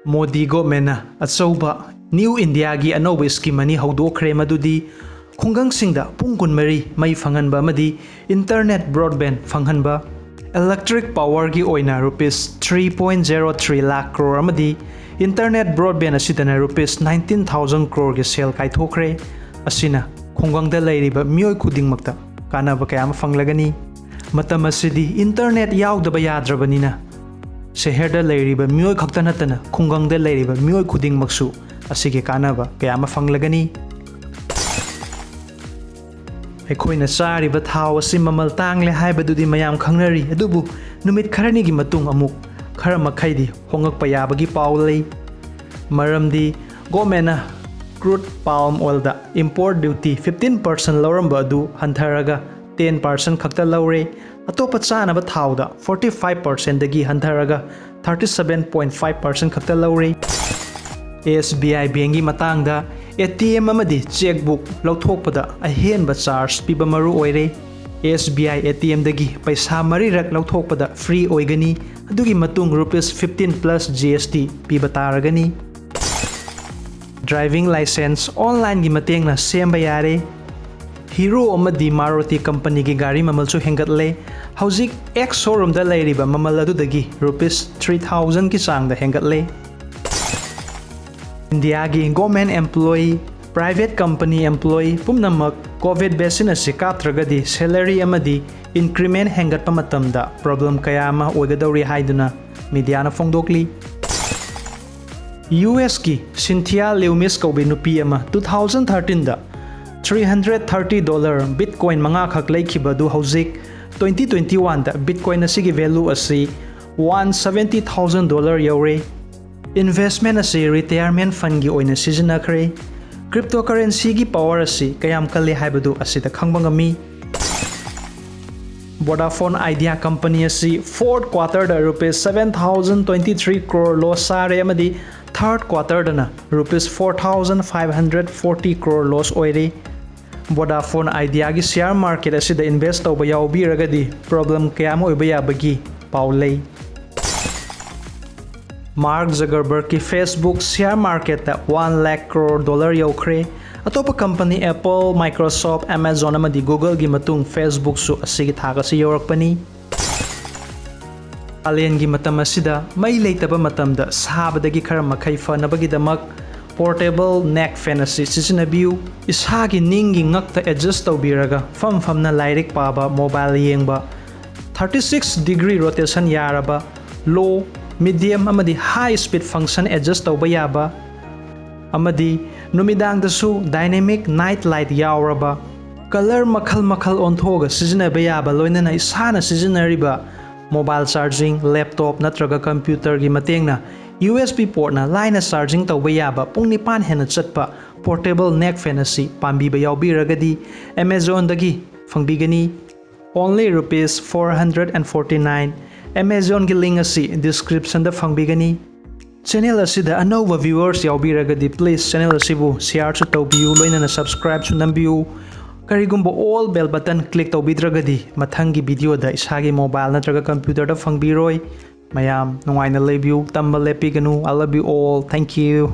Modi government achouba New India gi anouba scheme ani haudokhre madudi khungangsingda pung kunmari mai phanganba amadi internet broadband phanghanba electric power gi oina rupees 3.03 lakh crore amadi internet broadband asidana rupees 19,000 crore gi sale kaithokre asina khungangda leiriba miyoi khudingmakta kanaba kayama phanglagani matam asidi internet yaudaba yadrabanina शहर लेरिबा मियोय खक्ता नतना खुंगंगदा लेरिबा मियोय खुदिंग मक्सु असिगे कानाबा कयामा फंगलगनी अखोइना चारिबा थाव असि ममल तांगले हाइबदुदि मयाम खंगनरी अदुबु नुमित खरनी गी मतुंग अमुक खर मखैदि होंगकपा याबगी पाउ लै मरमदि गवर्नमेंट क्रूड पाम ऑयल दा इंपोर्ट ड्यूटी 15% लौरंबा अदु हंथरगा 10% खक्ता लौरे अतोप चानब थाउदा 45% दगी हंथरगा 37.5% खक्ता लौरे SBI बेंगी मतंगदा ATM अमदी चेकबुक लौथोकपदा अहेनबा चार्ज पिबा मरु ओइरे SBI ATM दगी पैसा मरीरक लौथोकपदा फ्री ओइगनी अदुगी मतुंग रुपीस 15 प्लस GST पिबा तारगनी ड्राइविंग लाइसेंस ऑनलाइन की मतेंगना सेमबा यारे Hero amadi Maruti company ki gari mamal chu hengatle hauzik X showroom da leiriba mamal adudagi rupees 3,000 ki chang da hengatle India gi government employee private company employee pumnamak covid vaccine asi katragadi salary amadi increment hengatpa matamda problem kaya ma oigadori haiduna media na phongdokli US ki Cynthia Leumis kaubi nupi ama 2013 da $330 Bitcoin manga khak leikhiba du hauzik 2021 da Bitcoin asigi value asi $170,000 yaure investment asi retirement fund gi oina sizinakre cryptocurrency gi power asi kayam kali haibadu asi da khangbangami Vodafone Idea company asi fourth quarter da rupees 7,023 crore loss sare amadi third quarter da na rupees 4,540 crore loss oire Vodafone Idea gi share market asida invest tawba yaubiragadi problem kayam oiba yabagi paulei Mark Zuckerberg ki Facebook share market ta 1 lakh crore yaukhre atopa company Apple Microsoft Amazon amadi Google gi matung Facebook su asigi thaga si yorakpani Alien gi matam asida mai leitaba matamda sabadagi khara makhai fanabagi damak portable neck fan asi sisinabiyu ishagi ningi ngakta adjust tawbiraga famna lairik paba mobile yengba 36-degree rotation yaraba low medium amadi high speed function adjust tawba yaba amadi numidang dasu dynamic night light yauraba color makhal onthoga sizinaba yaba loinana isana sizinariba mobile charging laptop natraga computer gi matengna USB port na line charging tawba yaba pung nipan hena chatpa portable neck fan asi pambiba yaubiragadi Amazon dagi fangbigani only rupees 449 Amazon gi link asi description da fangbigani channel asida anova viewers yaubiragadi please channel asibu share chu toubiyu loina na subscribe chu nambiyu karigumba all bell button click tawbidragadi mathangi video da isagi mobile natraga computer da fangbiroi mayam nungaina lebiu tamba lepiganu I love you all thank you